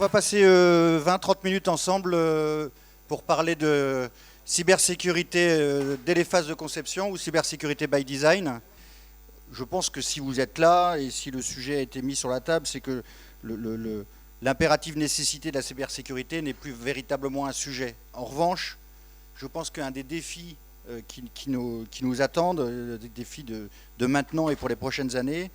va passer 20-30 minutes ensemble pour parler de cybersécurité dès les phases de conception ou cybersécurité by design. Je pense que si vous êtes là et si le sujet a été mis sur la table, c'est que l'impérative nécessité de la cybersécurité n'est plus véritablement un sujet. En revanche, je pense qu'un des défis qui nous attendent, des défis de maintenant et pour les prochaines années,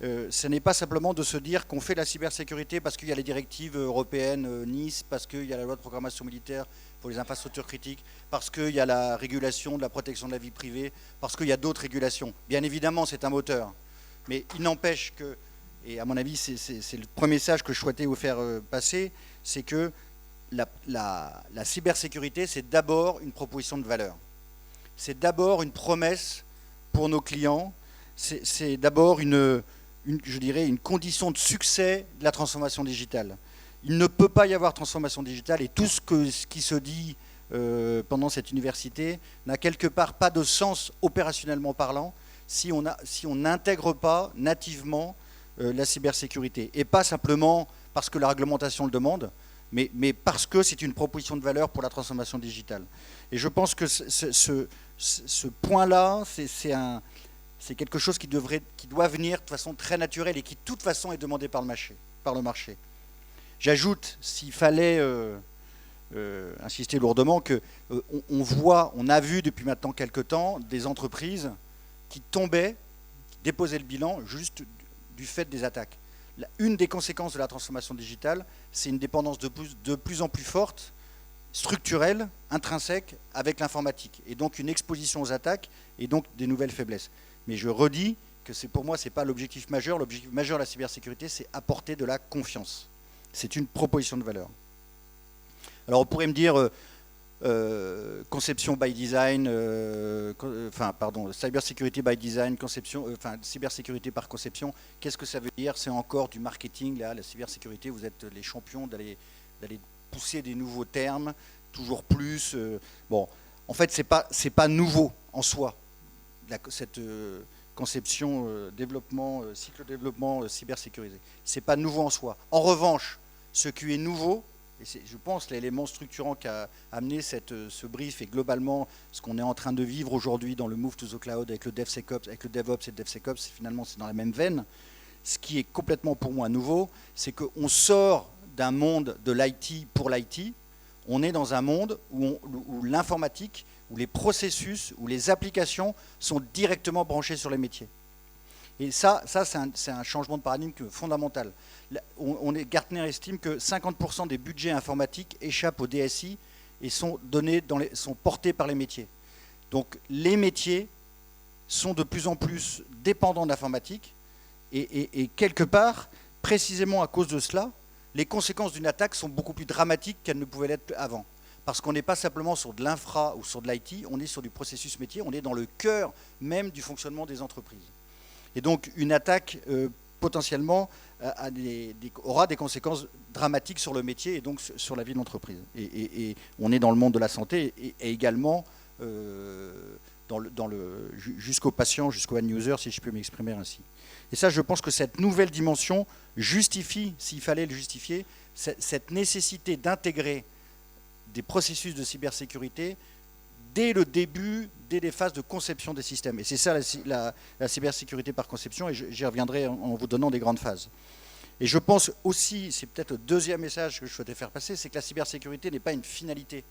ce n'est pas simplement de se dire qu'on fait de la cybersécurité parce qu'il y a les directives européennes Nice, parce qu'il y a la loi de programmation militaire pour les infrastructures critiques, parce qu'il y a la régulation de la protection de la vie privée, parce qu'il y a d'autres régulations. Bien évidemment, c'est un moteur. Mais il n'empêche que, et à mon avis, c'est le premier message que je souhaitais vous faire passer, c'est que la cybersécurité, c'est d'abord une proposition de valeur. C'est d'abord une promesse pour nos clients. C'est d'abord je dirais, une condition de succès de la transformation digitale. Il ne peut pas y avoir transformation digitale et tout ce qui se dit pendant cette université n'a quelque part pas de sens opérationnellement parlant si on n'intègre pas nativement la cybersécurité. Et pas simplement parce que la réglementation le demande, mais parce que c'est une proposition de valeur pour la transformation digitale. Et je pense que ce point-là, c'est quelque chose qui doit venir de façon très naturelle et qui de toute façon est demandé par le marché. J'ajoute, s'il fallait insister lourdement, on a vu depuis maintenant quelques temps des entreprises qui tombaient, qui déposaient le bilan juste du fait des attaques. Une des conséquences de la transformation digitale, c'est une dépendance de plus en plus forte, structurelle, intrinsèque, avec l'informatique. Et donc une exposition aux attaques et donc des nouvelles faiblesses. Mais je redis que pour moi, ce n'est pas l'objectif majeur. L'objectif majeur de la cybersécurité, c'est apporter de la confiance. C'est une proposition de valeur. Alors on pourrait me dire conception by design, cybersécurité by design, cybersécurité par conception. Qu'est-ce que ça veut dire? C'est encore du marketing, là, la cybersécurité. Vous êtes les champions d'aller pousser des nouveaux termes, toujours plus. Bon, en fait, c'est pas nouveau en soi. Cette conception, développement, cycle développement cybersécurisé. Ce n'est pas nouveau en soi. En revanche, ce qui est nouveau, et c'est, je pense, l'élément structurant qui a amené ce brief et globalement ce qu'on est en train de vivre aujourd'hui dans le move to the cloud avec le DevSecOps, avec le DevOps et le DevSecOps, finalement c'est dans la même veine. Ce qui est complètement pour moi nouveau, c'est qu'on sort d'un monde de l'IT pour l'IT, on est dans un monde où l'informatique, où les processus, où les applications sont directement branchées sur les métiers. Et ça c'est un changement de paradigme fondamental. Gartner estime que 50% des budgets informatiques échappent au DSI et sont portés par les métiers. Donc les métiers sont de plus en plus dépendants de l'informatique et quelque part, précisément à cause de cela, les conséquences d'une attaque sont beaucoup plus dramatiques qu'elles ne pouvaient l'être avant. Parce qu'on n'est pas simplement sur de l'infra ou sur de l'IT, on est sur du processus métier, on est dans le cœur même du fonctionnement des entreprises. Et donc une attaque potentiellement aura des conséquences dramatiques sur le métier et donc sur la vie de l'entreprise. Et on est dans le monde de la santé et également jusqu'au patient, jusqu'au end-user, si je peux m'exprimer ainsi. Et ça, je pense que cette nouvelle dimension justifie, s'il fallait le justifier, cette nécessité d'intégrer des processus de cybersécurité dès le début, dès les phases de conception des systèmes. Et c'est ça la cybersécurité par conception, et j'y reviendrai en vous donnant des grandes phases. Et je pense aussi, c'est peut-être le deuxième message que je souhaitais faire passer, c'est que la cybersécurité n'est pas une finalité.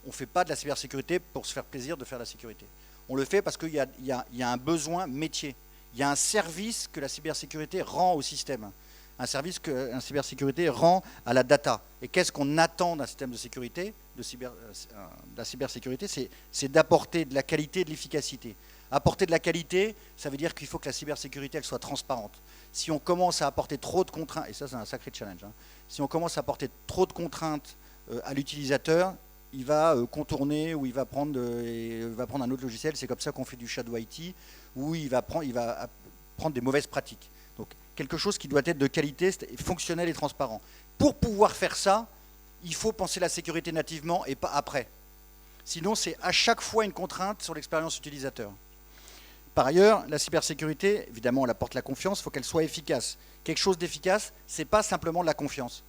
On ne fait pas de la cybersécurité pour se faire plaisir de faire la sécurité. On le fait parce qu'il y a un besoin métier. Il y a un service que la cybersécurité rend au système. Un service que la cybersécurité rend à la data. Et qu'est-ce qu'on attend d'un système de sécurité, de la cybersécurité, c'est d'apporter de la qualité et de l'efficacité. Apporter de la qualité, ça veut dire qu'il faut que la cybersécurité elle soit transparente. Si on commence à apporter trop de contraintes, et ça c'est un sacré challenge, si on commence à apporter trop de contraintes à l'utilisateur, il va contourner ou il va prendre un autre logiciel. C'est comme ça qu'on fait du shadow IT, où il va prendre des mauvaises pratiques. Donc quelque chose qui doit être de qualité, fonctionnel et transparent. Pour pouvoir faire ça, il faut penser la sécurité nativement et pas après. Sinon, c'est à chaque fois une contrainte sur l'expérience utilisateur. Par ailleurs, la cybersécurité, évidemment, elle apporte la confiance, il faut qu'elle soit efficace. Quelque chose d'efficace, ce n'est pas simplement de la confiance.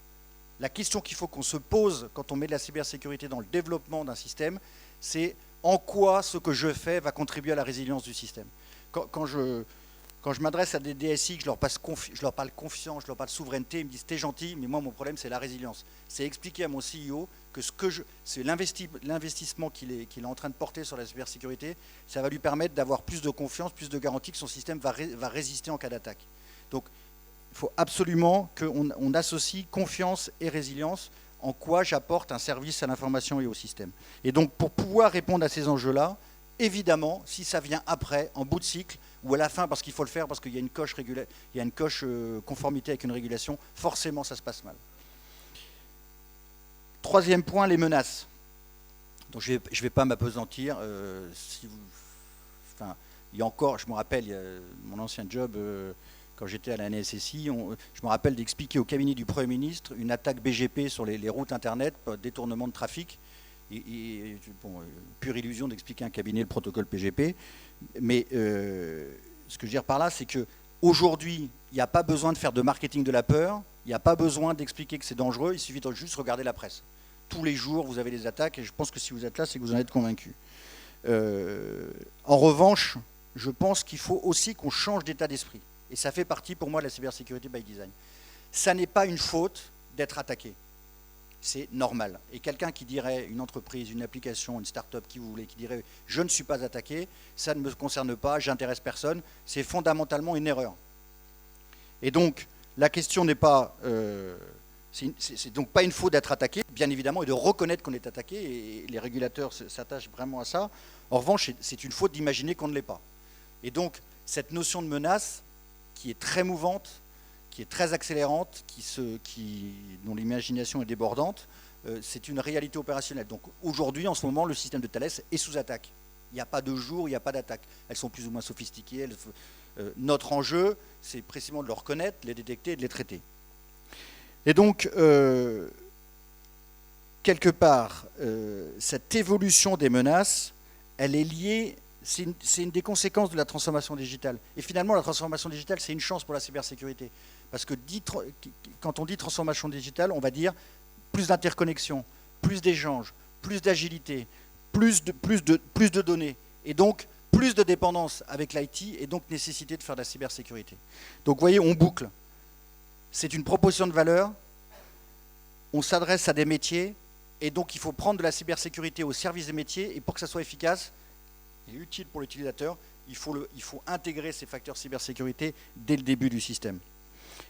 La question qu'il faut qu'on se pose quand on met de la cybersécurité dans le développement d'un système, c'est en quoi ce que je fais va contribuer à la résilience du système. Quand je m'adresse à des DSI, que je leur parle confiance, je leur parle souveraineté, ils me disent t'es gentil, mais moi mon problème c'est la résilience. C'est expliquer à mon CEO que c'est l'investissement qu'il est en train de porter sur la cybersécurité, ça va lui permettre d'avoir plus de confiance, plus de garantie que son système va résister en cas d'attaque. Donc il faut absolument qu'on associe confiance et résilience, en quoi j'apporte un service à l'information et au système. Et donc pour pouvoir répondre à ces enjeux-là, évidemment, si ça vient après, en bout de cycle, ou à la fin parce qu'il faut le faire, parce qu'il y a une coche, conformité avec une régulation, forcément ça se passe mal. Troisième point, les menaces. Donc je ne vais pas m'apesantir. Il y a encore, je me rappelle, mon ancien job, quand j'étais à la NSSI, je me rappelle d'expliquer au cabinet du Premier ministre une attaque BGP sur les routes Internet, détournement de trafic. Pure illusion d'expliquer à un cabinet le protocole PGP. Mais ce que je veux dire par là, c'est qu'aujourd'hui, il n'y a pas besoin de faire de marketing de la peur, il n'y a pas besoin d'expliquer que c'est dangereux, il suffit de juste regarder la presse. Tous les jours, vous avez des attaques, et je pense que si vous êtes là, c'est que vous en êtes convaincus. En revanche, je pense qu'il faut aussi qu'on change d'état d'esprit. Et ça fait partie pour moi de la cybersécurité by design. Ça n'est pas une faute d'être attaqué. C'est normal. Et quelqu'un qui dirait, une entreprise, une application, une start-up, qui vous voulez, qui dirait « je ne suis pas attaqué, ça ne me concerne pas, j'intéresse personne », c'est fondamentalement une erreur. Et donc, la question n'est pas... c'est donc pas une faute d'être attaqué, bien évidemment, et de reconnaître qu'on est attaqué, et les régulateurs s'attachent vraiment à ça. En revanche, c'est une faute d'imaginer qu'on ne l'est pas. Et donc, cette notion de menace, qui est très mouvante, qui est très accélérante, dont l'imagination est débordante, c'est une réalité opérationnelle. Donc aujourd'hui, en ce moment, le système de Thales est sous attaque. Il n'y a pas de jour, il n'y a pas d'attaque. Elles sont plus ou moins sophistiquées. Notre enjeu, c'est précisément de les reconnaître, de les détecter et de les traiter. Et donc, quelque part, cette évolution des menaces, elle est liée... C'est une des conséquences de la transformation digitale. Et finalement, la transformation digitale, c'est une chance pour la cybersécurité. Parce que quand on dit transformation digitale, on va dire plus d'interconnexion, plus d'échanges, plus d'agilité, plus de données. Et donc, plus de dépendance avec l'IT et donc nécessité de faire de la cybersécurité. Donc, vous voyez, on boucle. C'est une proposition de valeur. On s'adresse à des métiers. Et donc, il faut prendre de la cybersécurité au service des métiers. Et pour que ça soit efficace et utile pour l'utilisateur, il faut intégrer ces facteurs cybersécurité dès le début du système.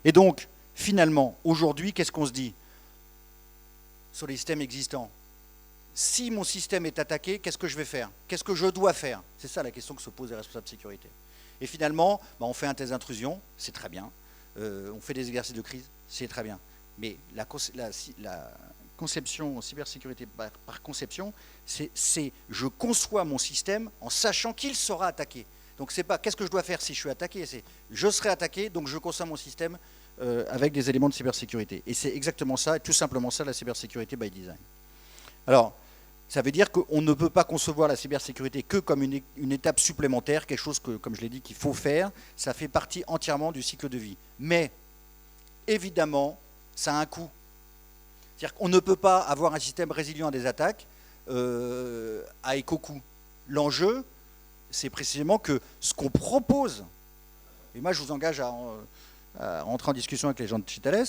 Et donc, finalement, aujourd'hui, qu'est-ce qu'on se dit sur les systèmes existants? Si mon système est attaqué, qu'est-ce que je vais faire? Qu'est-ce que je dois faire? C'est ça la question que se posent les responsables de sécurité. Et finalement, on fait un test d'intrusion, c'est très bien. On fait des exercices de crise, c'est très bien. Mais la conception cybersécurité par conception, c'est je conçois mon système en sachant qu'il sera attaqué. Donc c'est pas qu'est-ce que je dois faire si je suis attaqué, c'est je serai attaqué, donc je conçois mon système avec des éléments de cybersécurité. Et c'est exactement ça, tout simplement ça, la cybersécurité by design. Alors, ça veut dire qu'on ne peut pas concevoir la cybersécurité que comme une étape supplémentaire, quelque chose que, comme je l'ai dit, qu'il faut faire. Ça fait partie entièrement du cycle de vie. Mais, évidemment, ça a un coût. C'est-à-dire qu'on ne peut pas avoir un système résilient à des attaques à éco-coût. L'enjeu, c'est précisément que ce qu'on propose, et moi je vous engage à rentrer en discussion avec les gens de chez Thales,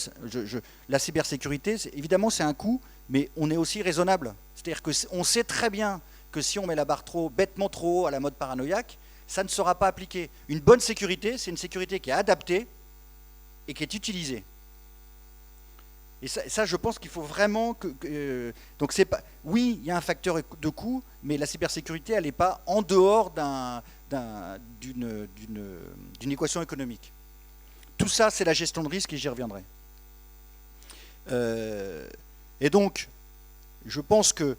la cybersécurité, évidemment c'est un coût, mais on est aussi raisonnable. C'est-à-dire qu'on sait très bien que si on met la barre bêtement trop haut à la mode paranoïaque, ça ne sera pas appliqué. Une bonne sécurité, c'est une sécurité qui est adaptée et qui est utilisée. Et ça, je pense qu'il faut vraiment donc c'est pas. Oui, il y a un facteur de coût, mais la cybersécurité, elle n'est pas en dehors d'une équation économique. Tout ça, c'est la gestion de risque et j'y reviendrai. Et donc, je pense que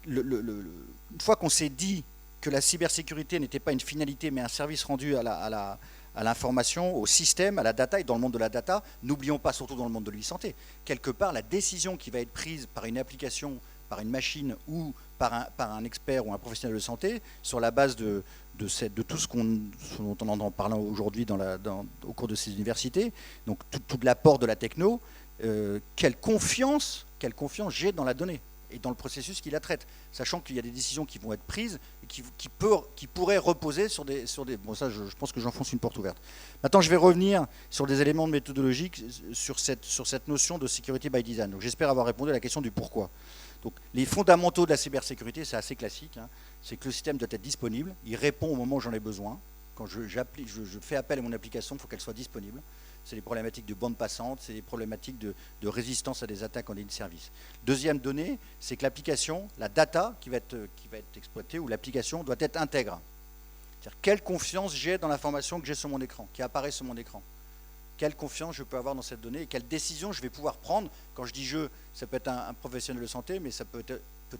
une fois qu'on s'est dit que la cybersécurité n'était pas une finalité, mais un service rendu à l'information, au système, à la data, et dans le monde de la data, n'oublions pas, surtout dans le monde de l'e-santé, quelque part, la décision qui va être prise par une application, par une machine ou par un expert ou un professionnel de santé, sur la base de tout ce dont on entend parler aujourd'hui au cours de ces universités, donc tout l'apport de la techno, quelle confiance j'ai dans la donnée et dans le processus qui la traite, sachant qu'il y a des décisions qui vont être prises et qui pourraient reposer sur des... Bon, ça, je pense que j'enfonce une porte ouverte. Maintenant, je vais revenir sur des éléments méthodologiques sur cette notion de sécurité by design. Donc, j'espère avoir répondu à la question du pourquoi. Donc, les fondamentaux de la cybersécurité, c'est assez classique, hein. C'est que le système doit être disponible, il répond au moment où j'en ai besoin. Quand je fais appel à mon application, il faut qu'elle soit disponible. C'est les problématiques de bande passante, c'est les problématiques de résistance à des attaques en ligne de service. Deuxième donnée, c'est que l'application, la data qui va être exploitée, ou l'application doit être intègre. C'est-à-dire quelle confiance j'ai dans l'information que j'ai sur mon écran, qui apparaît sur mon écran. Quelle confiance je peux avoir dans cette donnée et quelle décision je vais pouvoir prendre. Quand je dis je, ça peut être un professionnel de santé, mais ça peut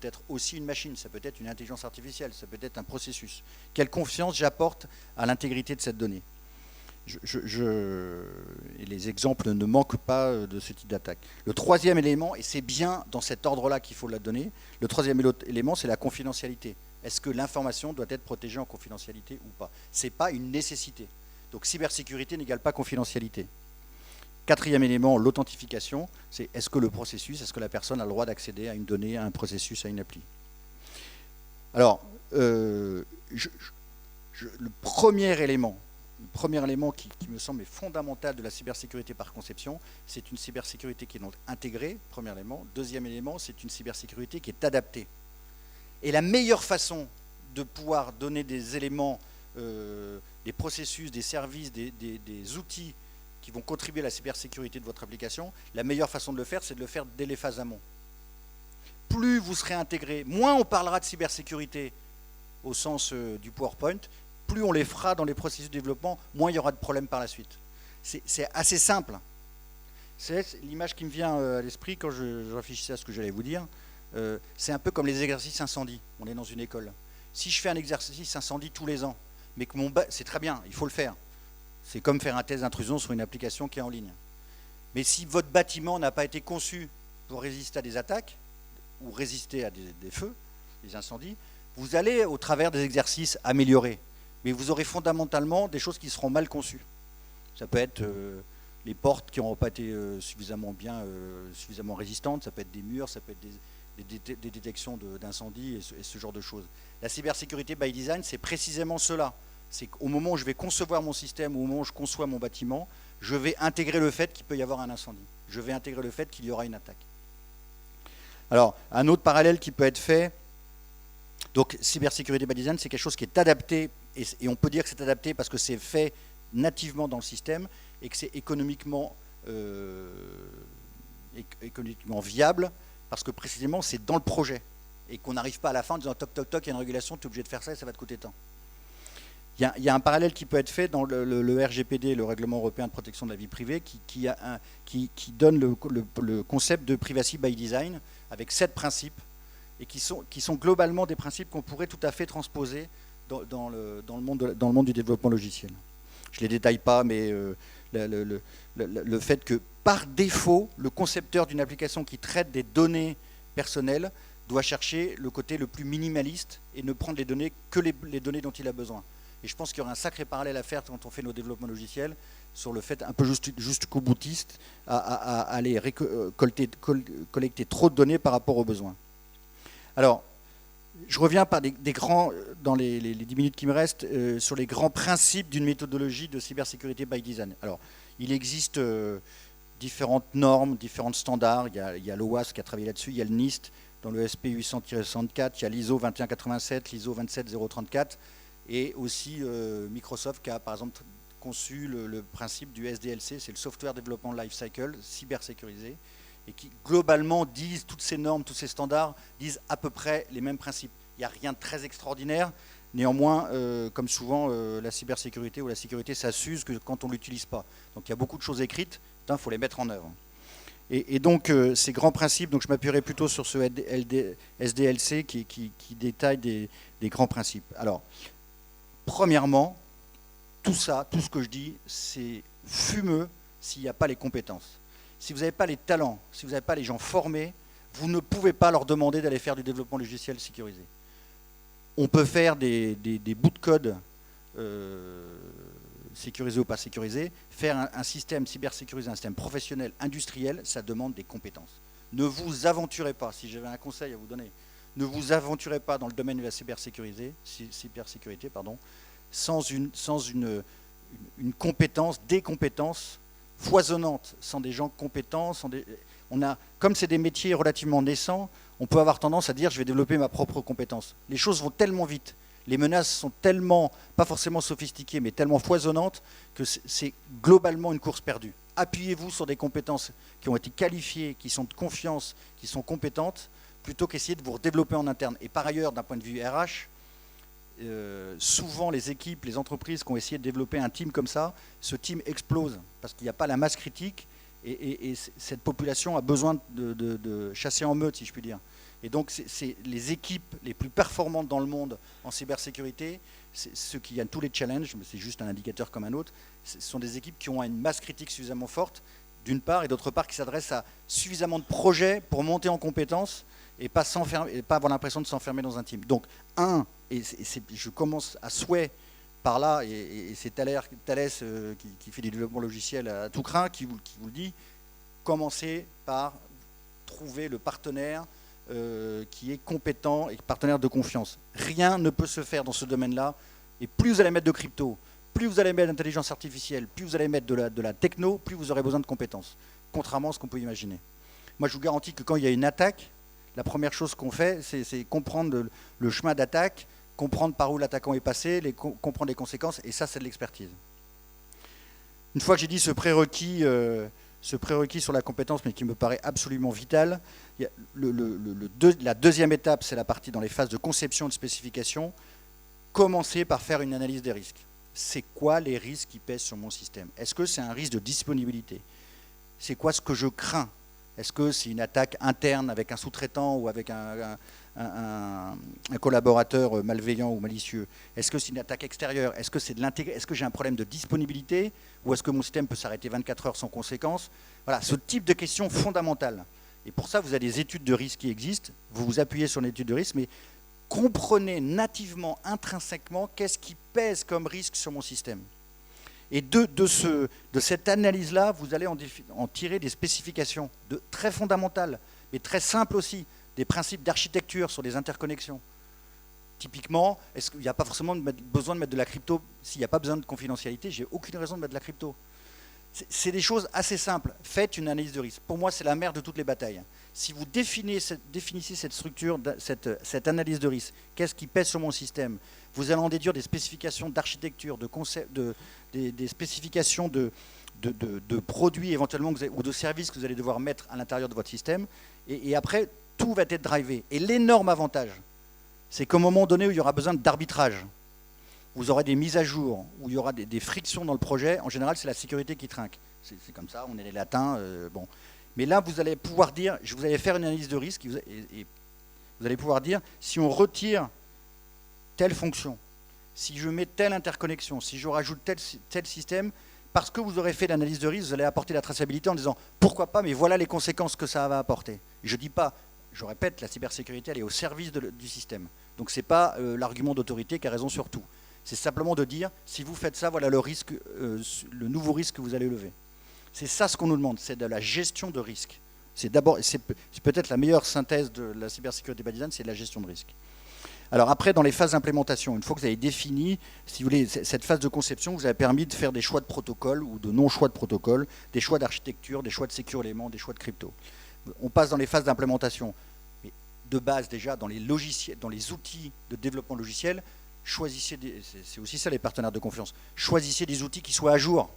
être aussi une machine, ça peut être une intelligence artificielle, ça peut être un processus. Quelle confiance j'apporte à l'intégrité de cette donnée. Et les exemples ne manquent pas de ce type d'attaque. Le troisième élément, et c'est bien dans cet ordre-là qu'il faut la donner, le troisième élément, c'est la confidentialité. Est-ce que l'information doit être protégée en confidentialité ou pas? Ce n'est pas une nécessité. Donc cybersécurité n'égale pas confidentialité. Quatrième élément, l'authentification, c'est est-ce que le processus, est-ce que la personne a le droit d'accéder à une donnée, à un processus, à une appli? Alors, le premier élément qui me semble fondamental de la cybersécurité par conception, c'est une cybersécurité qui est donc intégrée, premier élément. Deuxième élément, c'est une cybersécurité qui est adaptée. Et la meilleure façon de pouvoir donner des éléments, des processus, des services, des outils qui vont contribuer à la cybersécurité de votre application, la meilleure façon de le faire, c'est de le faire dès les phases amont. Plus vous serez intégré, moins on parlera de cybersécurité au sens du PowerPoint, plus on les fera dans les processus de développement, moins il y aura de problèmes par la suite. C'est assez simple. C'est l'image qui me vient à l'esprit quand je réfléchissais à ce que j'allais vous dire. C'est un peu comme les exercices incendie. On est dans une école. Si je fais un exercice incendie tous les ans, mais que c'est très bien, il faut le faire. C'est comme faire un test d'intrusion sur une application qui est en ligne. Mais si votre bâtiment n'a pas été conçu pour résister à des attaques, ou résister à des feux, des incendies, vous allez, au travers des exercices, améliorer. Mais vous aurez fondamentalement des choses qui seront mal conçues. Ça peut être les portes qui n'auront pas été suffisamment résistantes, ça peut être des murs, ça peut être des détections d'incendie et ce genre de choses. La cybersécurité by design, c'est précisément cela. C'est qu'au moment où je vais concevoir mon système, au moment où je conçois mon bâtiment, je vais intégrer le fait qu'il peut y avoir un incendie. Je vais intégrer le fait qu'il y aura une attaque. Alors, un autre parallèle qui peut être fait, donc cybersécurité by design, c'est quelque chose qui est adapté, et on peut dire que c'est adapté parce que c'est fait nativement dans le système et que c'est économiquement viable, parce que précisément c'est dans le projet, et qu'on n'arrive pas à la fin en disant toc toc toc, il y a une régulation, tu es obligé de faire ça et ça va te coûter tant. Il y a un parallèle qui peut être fait dans le RGPD, le Règlement européen de protection de la vie privée, qui donne le concept de privacy by design avec 7 principes, et qui sont globalement des principes qu'on pourrait tout à fait transposer dans le monde du développement logiciel. Je ne les détaille pas, mais le fait que par défaut, le concepteur d'une application qui traite des données personnelles doit chercher le côté le plus minimaliste et ne prendre les données que les données dont il a besoin. Et je pense qu'il y aura un sacré parallèle à faire quand on fait nos développements logiciels sur le fait un peu jusqu'au boutiste à aller collecter trop de données par rapport aux besoins. Alors, je reviens par dans les 10 minutes qui me restent sur les grands principes d'une méthodologie de cybersécurité by design. Alors, il existe différentes normes, différents standards. Il y a l'OWASP qui a travaillé là-dessus, il y a le NIST dans le SP 800-64, il y a l'ISO 21087, l'ISO 27034, et aussi Microsoft qui a par exemple conçu le principe du SDLC, c'est le Software Development Lifecycle, cybersécurisé, et qui globalement disent, toutes ces normes, tous ces standards, disent à peu près les mêmes principes. Il n'y a rien de très extraordinaire, néanmoins, comme souvent, la cybersécurité ou la sécurité, ça s'use que quand on ne l'utilise pas. Donc il y a beaucoup de choses écrites, il faut les mettre en œuvre. Et donc ces grands principes, donc je m'appuierai plutôt sur ce SDLC qui détaille des grands principes. Alors, premièrement, tout ça, tout ce que je dis, c'est fumeux s'il n'y a pas les compétences. Si vous n'avez pas les talents, si vous n'avez pas les gens formés, vous ne pouvez pas leur demander d'aller faire du développement logiciel sécurisé. On peut faire des bouts de code sécurisé ou pas sécurisé, faire un système cybersécurisé, un système professionnel, industriel, ça demande des compétences. Ne vous aventurez pas, si j'avais un conseil à vous donner, ne vous aventurez pas dans le domaine de la cybersécurité, sans une compétence, des compétences foisonnantes, sans des gens compétents. Comme c'est des métiers relativement naissants, on peut avoir tendance à dire je vais développer ma propre compétence. Les choses vont tellement vite, les menaces sont tellement, pas forcément sophistiquées, mais tellement foisonnantes que c'est globalement une course perdue. Appuyez-vous sur des compétences qui ont été qualifiées, qui sont de confiance, qui sont compétentes, plutôt qu'essayer de vous développer en interne. Et par ailleurs, d'un point de vue RH, souvent les équipes, les entreprises qui ont essayé de développer un team comme ça, ce team explose parce qu'il n'y a pas la masse critique et cette population a besoin de chasser en meute, si je puis dire. Et donc c'est les équipes les plus performantes dans le monde en cybersécurité, ceux qui gagnent tous les challenges, mais c'est juste un indicateur comme un autre, ce sont des équipes qui ont une masse critique suffisamment forte, d'une part, et d'autre part qui s'adressent à suffisamment de projets pour monter en compétences et pas avoir l'impression de s'enfermer dans un team. Donc, je commence à souhait par là, et c'est Thales qui fait du développement logiciel à tout crin, qui vous le dit, commencez par trouver le partenaire qui est compétent et partenaire de confiance. Rien ne peut se faire dans ce domaine-là, et plus vous allez mettre de crypto, plus vous allez mettre d'intelligence artificielle, plus vous allez mettre de la techno, plus vous aurez besoin de compétences, contrairement à ce qu'on peut imaginer. Moi, je vous garantis que quand il y a une attaque, la première chose qu'on fait, c'est comprendre le chemin d'attaque, comprendre par où l'attaquant est passé, comprendre les conséquences, et ça, c'est de l'expertise. Une fois que j'ai dit ce prérequis sur la compétence, mais qui me paraît absolument vital, la deuxième étape, c'est la partie dans les phases de conception et de spécification. Commencez par faire une analyse des risques. C'est quoi les risques qui pèsent sur mon système? Est-ce que c'est un risque de disponibilité? C'est quoi ce que je crains? Est-ce que c'est une attaque interne avec un sous-traitant ou avec un collaborateur malveillant ou malicieux? Est-ce que c'est une attaque extérieure? Est-ce que c'est est-ce que j'ai un problème de disponibilité? Ou est-ce que mon système peut s'arrêter 24 heures sans conséquence? Voilà, ce type de questions fondamentales. Et pour ça, vous avez des études de risque qui existent. Vous vous appuyez sur une étude de risque, mais comprenez nativement, intrinsèquement, qu'est-ce qui pèse comme risque sur mon système. Et de cette analyse-là, vous allez en tirer des spécifications très fondamentales, mais très simples aussi, des principes d'architecture sur les interconnexions. Typiquement, est-ce qu'il n'y a pas forcément besoin de mettre de la crypto? S'il n'y a pas besoin de confidentialité, j'ai aucune raison de mettre de la crypto. C'est des choses assez simples. Faites une analyse de risque. Pour moi, c'est la mère de toutes les batailles. Si vous définissez cette structure, cette analyse de risque, qu'est-ce qui pèse sur mon système, vous allez en déduire des spécifications d'architecture, des spécifications de produits éventuellement ou de services que vous allez devoir mettre à l'intérieur de votre système. Et après, tout va être drivé. Et l'énorme avantage, c'est qu'au moment donné où il y aura besoin d'arbitrage, vous aurez des mises à jour, où il y aura des frictions dans le projet. En général, c'est la sécurité qui trinque. C'est comme ça, on est les latins. Bon. Mais là, vous allez pouvoir dire, vous allez faire une analyse de risque et vous allez pouvoir dire, si on retire telle fonction, si je mets telle interconnexion, si je rajoute tel système, parce que vous aurez fait l'analyse de risque, vous allez apporter la traçabilité en disant, pourquoi pas, mais voilà les conséquences que ça va apporter. Je ne dis pas, je répète, la cybersécurité, elle est au service du système. Donc ce n'est pas l'argument d'autorité qui a raison sur tout. C'est simplement de dire, si vous faites ça, voilà le risque, le nouveau risque que vous allez lever. C'est ça ce qu'on nous demande, c'est de la gestion de risque. C'est peut-être la meilleure synthèse de la cybersécurité by design, c'est de la gestion de risque. Alors après, dans les phases d'implémentation, une fois que vous avez défini, si vous voulez, cette phase de conception vous a permis de faire des choix de protocole ou de non-choix de protocole, des choix d'architecture, des choix de secure éléments, des choix de crypto. On passe dans les phases d'implémentation. De base déjà, dans les logiciels, dans les outils de développement logiciel, choisissez c'est aussi ça les partenaires de confiance, choisissez des outils qui soient à jour.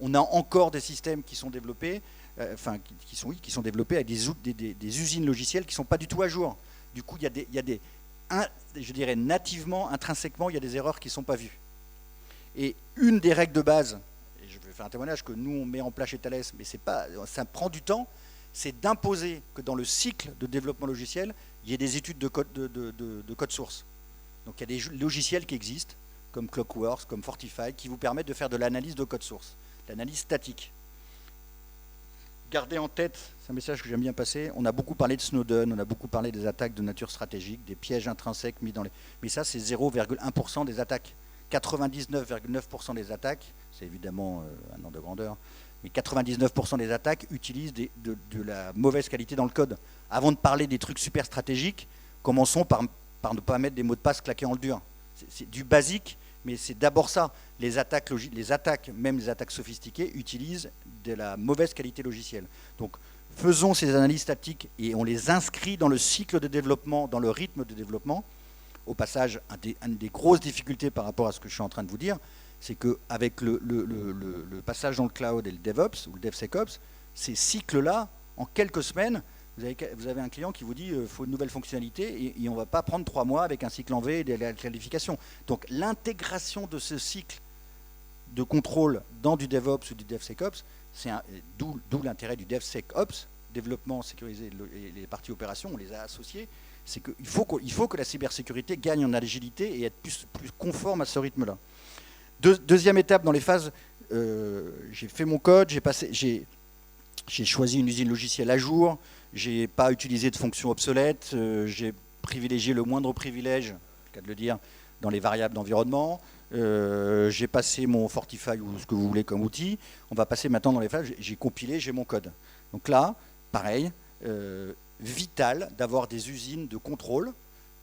On a encore des systèmes qui sont développés, qui sont développés avec des usines logicielles qui ne sont pas du tout à jour. Du coup, je dirais nativement, intrinsèquement, il y a des erreurs qui ne sont pas vues. Et une des règles de base, et je vais faire un témoignage que nous on met en place chez Thales, mais ça prend du temps, c'est d'imposer que dans le cycle de développement logiciel, il y ait des études de code source. Donc il y a des logiciels qui existent, comme Clockworks, comme Fortify, qui vous permettent de faire de l'analyse de code source, l'analyse statique. Gardez en tête, c'est un message que j'aime bien passer, on a beaucoup parlé de Snowden, on a beaucoup parlé des attaques de nature stratégique, des pièges intrinsèques mis dans les... Mais ça, c'est 0,1% des attaques. 99,9% des attaques, c'est évidemment un ordre de grandeur, mais 99% des attaques utilisent de la mauvaise qualité dans le code. Avant de parler des trucs super stratégiques, commençons par ne pas mettre des mots de passe claqués en le dur. C'est du basique, mais c'est d'abord ça. Les attaques, même les attaques sophistiquées, utilisent de la mauvaise qualité logicielle. Donc, faisons ces analyses statiques et on les inscrit dans le cycle de développement, dans le rythme de développement. Au passage, une des grosses difficultés par rapport à ce que je suis en train de vous dire, c'est qu'avec le passage dans le cloud et le DevOps ou le DevSecOps, ces cycles-là, en quelques semaines, vous avez un client qui vous dit qu'il faut une nouvelle fonctionnalité et on ne va pas prendre 3 mois avec un cycle en V et de la qualification. Donc l'intégration de ce cycle de contrôle dans du DevOps ou du DevSecOps, d'où l'intérêt du DevSecOps, développement sécurisé et les parties opérations, on les a associés. C'est qu'il faut que la cybersécurité gagne en agilité et être plus conforme à ce rythme-là. Deuxième étape dans les phases, j'ai fait mon code, j'ai choisi une usine logicielle à jour, j'ai pas utilisé de fonctions obsolètes, j'ai privilégié le moindre privilège, c'est le cas de le dire, dans les variables d'environnement, j'ai passé mon Fortify ou ce que vous voulez comme outil, on va passer maintenant dans les phases, j'ai compilé, j'ai mon code. Donc là, pareil, vital d'avoir des usines de contrôle.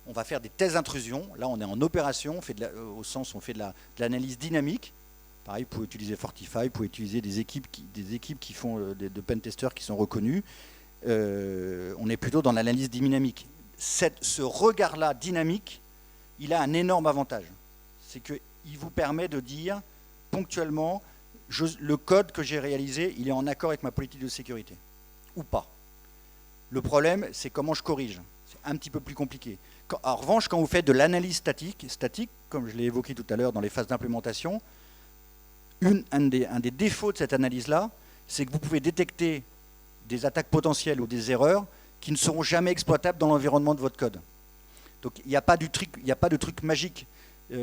On va faire des tests d'intrusion. Là, on est en opération, au sens où on fait de l'analyse dynamique. Pareil, vous pouvez utiliser Fortify, vous pouvez utiliser des équipes qui font de pentesters qui sont reconnus. On est plutôt dans l'analyse dynamique. Ce regard-là dynamique, il a un énorme avantage. C'est qu'il vous permet de dire ponctuellement, le code que j'ai réalisé, il est en accord avec ma politique de sécurité. Ou pas. Le problème, c'est comment je corrige. C'est un petit peu plus compliqué. En revanche, quand vous faites de l'analyse statique, comme je l'ai évoqué tout à l'heure dans les phases d'implémentation, un des défauts de cette analyse-là, c'est que vous pouvez détecter des attaques potentielles ou des erreurs qui ne seront jamais exploitables dans l'environnement de votre code. Donc il n'y a pas de truc magique.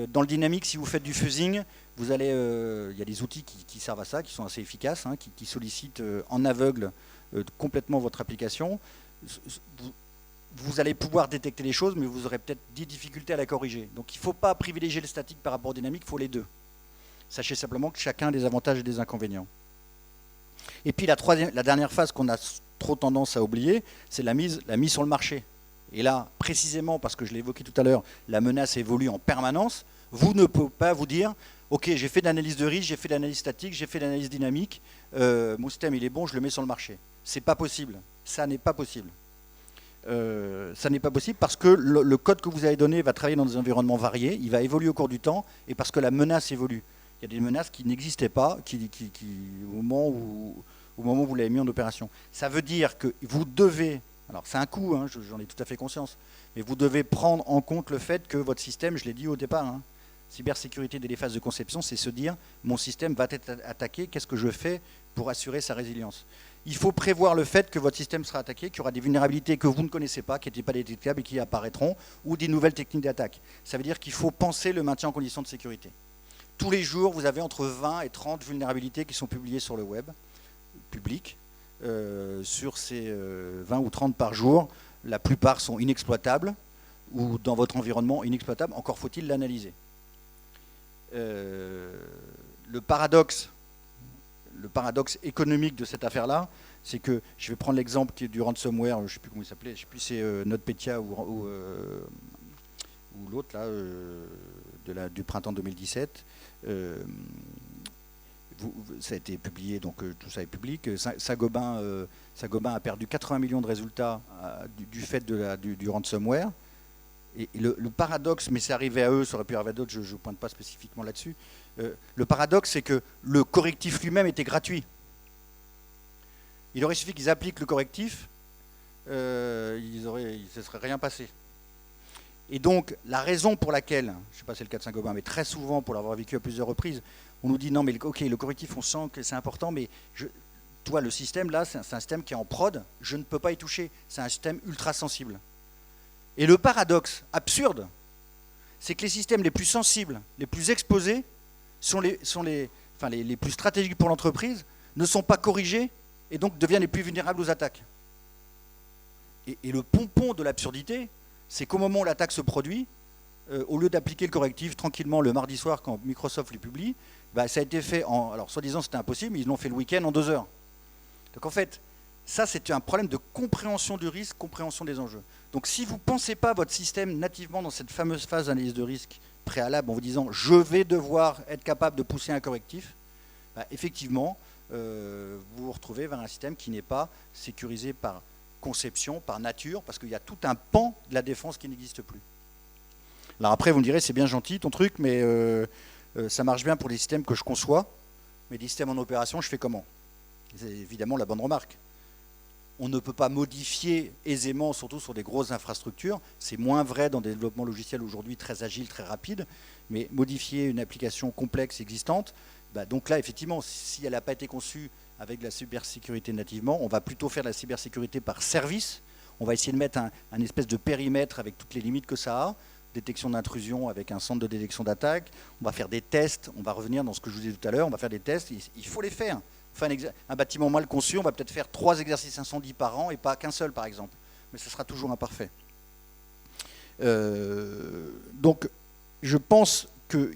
Dans le dynamique, si vous faites du fuzzing, il y a des outils qui servent à ça, qui sont assez efficaces, hein, qui sollicitent en aveugle complètement votre application. Vous allez pouvoir détecter les choses, mais vous aurez peut-être des difficultés à la corriger. Donc il ne faut pas privilégier le statique par rapport au dynamique, il faut les deux. Sachez simplement que chacun a des avantages et des inconvénients. Et puis la dernière phase qu'on a trop tendance à oublier, c'est la mise sur le marché. Et là, précisément, parce que je l'ai évoqué tout à l'heure, la menace évolue en permanence, vous ne pouvez pas vous dire « Ok, j'ai fait de l'analyse de risque, j'ai fait de l'analyse statique, j'ai fait de l'analyse dynamique, mon système il est bon, je le mets sur le marché ». C'est pas possible. Ça n'est pas possible. Ça n'est pas possible parce que le code que vous avez donné va travailler dans des environnements variés, il va évoluer au cours du temps, et parce que la menace évolue. Il y a des menaces qui n'existaient pas au moment où vous l'avez mis en opération. Ça veut dire que vous devez, alors c'est un coût, hein, j'en ai tout à fait conscience, mais vous devez prendre en compte le fait que votre système, je l'ai dit au départ, hein, cybersécurité dès les phases de conception, c'est se dire, mon système va être attaqué, qu'est-ce que je fais pour assurer sa résilience ? Il faut prévoir le fait que votre système sera attaqué, qu'il y aura des vulnérabilités que vous ne connaissez pas, qui n'étaient pas détectables et qui apparaîtront, ou des nouvelles techniques d'attaque. Ça veut dire qu'il faut penser le maintien en condition de sécurité. Tous les jours, vous avez entre 20 et 30 vulnérabilités qui sont publiées sur le web, public. Sur ces 20 ou 30 par jour, la plupart sont inexploitables, ou dans votre environnement inexploitables, encore faut-il l'analyser. Le paradoxe économique de cette affaire-là, c'est que, je vais prendre l'exemple du ransomware, je ne sais plus comment il s'appelait, je ne sais plus si c'est NotPetya ou l'autre, là, du printemps 2017. Ça a été publié, donc tout ça est public. Saint-Gobain a perdu 80 millions de résultats du fait du ransomware. Et le paradoxe, mais c'est arrivé à eux, ça aurait pu arriver à d'autres, je ne pointe pas spécifiquement là-dessus. Le paradoxe, c'est que le correctif lui-même était gratuit. Il aurait suffi qu'ils appliquent le correctif, il ne se serait rien passé. Et donc, la raison pour laquelle, je ne sais pas si c'est le cas de Saint-Gobain, mais très souvent, pour l'avoir vécu à plusieurs reprises, on nous dit non, mais ok, le correctif, on sent que c'est important, mais toi, le système, là, c'est un système qui est en prod, je ne peux pas y toucher. C'est un système ultra sensible. Et le paradoxe absurde, c'est que les systèmes les plus sensibles, les plus exposés, sont les plus stratégiques pour l'entreprise, ne sont pas corrigés et donc deviennent les plus vulnérables aux attaques. Et le pompon de l'absurdité, c'est qu'au moment où l'attaque se produit, au lieu d'appliquer le correctif tranquillement le mardi soir quand Microsoft les publie, bah, ça a été fait en... Alors, soi-disant, c'était impossible, mais ils l'ont fait le week-end en 2 heures. Donc, en fait, ça, c'est un problème de compréhension du risque, compréhension des enjeux. Donc, si vous ne pensez pas votre système nativement dans cette fameuse phase d'analyse de risque préalable, en vous disant « je vais devoir être capable de pousser un correctif bah, », effectivement, vous vous retrouvez vers un système qui n'est pas sécurisé par conception, par nature, parce qu'il y a tout un pan de la défense qui n'existe plus. Alors après, vous me direz, c'est bien gentil ton truc, mais ça marche bien pour les systèmes que je conçois, mais les systèmes en opération, je fais comment? C'est évidemment la bonne remarque. On ne peut pas modifier aisément, surtout sur des grosses infrastructures. C'est moins vrai dans des développements logiciels aujourd'hui très agiles, très rapides, mais modifier une application complexe existante, bah donc là, effectivement, si elle n'a pas été conçue avec de la cybersécurité nativement, on va plutôt faire de la cybersécurité par service. On va essayer de mettre un espèce de périmètre avec toutes les limites que ça a, détection d'intrusion avec un centre de détection d'attaque, on va faire des tests, on va revenir dans ce que je vous disais tout à l'heure, on va faire des tests, il faut les faire. Enfin, un bâtiment mal conçu, on va peut-être faire 3 exercices incendie par an et pas qu'un seul par exemple, mais ce sera toujours imparfait. Donc je pense que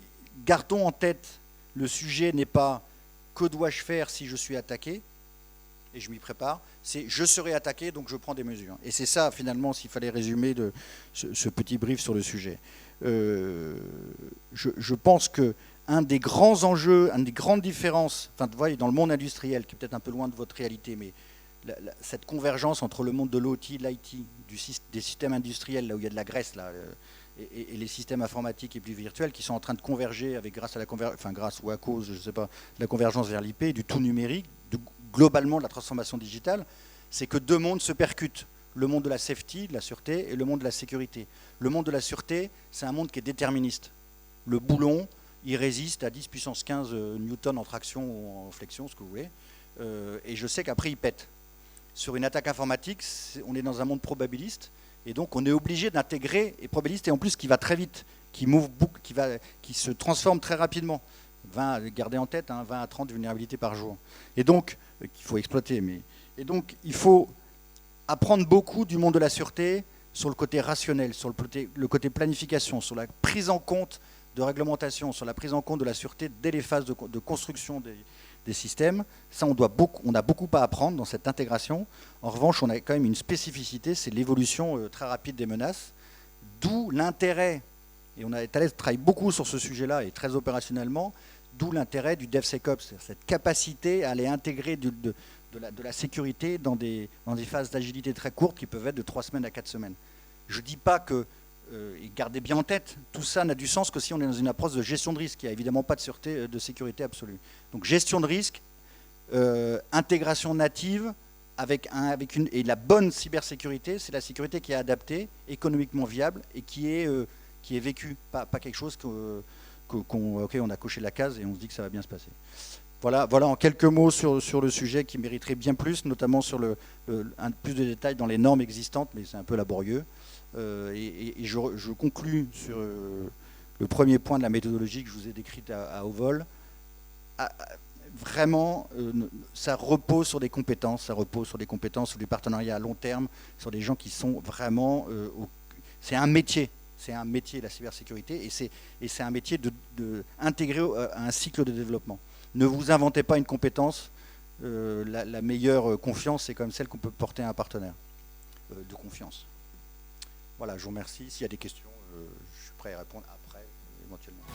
gardons en tête, le sujet n'est pas que dois-je faire si je suis attaqué, et je m'y prépare, c'est je serai attaqué, donc je prends des mesures. Et c'est ça, finalement, s'il fallait résumer ce petit brief sur le sujet. Je pense qu'un des grands enjeux, une des grandes différences, enfin, vous voyez, dans le monde industriel, qui est peut-être un peu loin de votre réalité, mais cette convergence entre le monde de l'OT, de l'IT, des systèmes industriels, là où il y a de la graisse, là, et les systèmes informatiques et plus virtuels qui sont en train de converger avec, grâce ou à cause, je ne sais pas, de la convergence vers l'IP, du tout numérique, globalement de la transformation digitale, c'est que 2 mondes se percutent. Le monde de la safety, de la sûreté, et le monde de la sécurité. Le monde de la sûreté, c'est un monde qui est déterministe. Le boulon, il résiste à 10 puissance 15 newtons en traction ou en flexion, ce que vous voulez, et je sais qu'après il pète. Sur une attaque informatique, on est dans un monde probabiliste, et donc on est obligé d'intégrer, et probabiliste, et en plus qui va très vite, qui se transforme très rapidement. 20, gardez en tête, hein, 20 à 30 vulnérabilités par jour. Et donc, qu'il faut exploiter. Et donc, il faut apprendre beaucoup du monde de la sûreté sur le côté rationnel, sur le côté planification, sur la prise en compte de réglementation, sur la prise en compte de la sûreté dès les phases de construction des systèmes. Ça, on a beaucoup à apprendre dans cette intégration. En revanche, on a quand même une spécificité, c'est l'évolution très rapide des menaces, d'où l'intérêt, et on a travaillé beaucoup sur ce sujet-là, et très opérationnellement, d'où l'intérêt du DevSecOps, cette capacité à aller intégrer de la sécurité dans des phases d'agilité très courtes qui peuvent être de 3 semaines à 4 semaines. Je ne dis pas que, et gardez bien en tête, tout ça n'a du sens que si on est dans une approche de gestion de risque. Il n'y a évidemment pas de sécurité absolue. Donc gestion de risque, intégration native, et la bonne cybersécurité, c'est la sécurité qui est adaptée, économiquement viable et qui est vécue, pas quelque chose ok, on a coché la case et on se dit que ça va bien se passer. Voilà en quelques mots sur le sujet qui mériterait bien plus, notamment sur plus de détails dans les normes existantes, mais c'est un peu laborieux. Et je conclus sur le premier point de la méthodologie que je vous ai décrite à haut vol. Vraiment, ça repose sur des compétences, sur du partenariat à long terme, sur des gens qui sont vraiment... c'est un métier. C'est un métier, la cybersécurité, et c'est un métier intégré à un cycle de développement. Ne vous inventez pas une compétence. La meilleure confiance, c'est quand même celle qu'on peut porter à un partenaire de confiance. Voilà, je vous remercie. S'il y a des questions, je suis prêt à répondre après, éventuellement.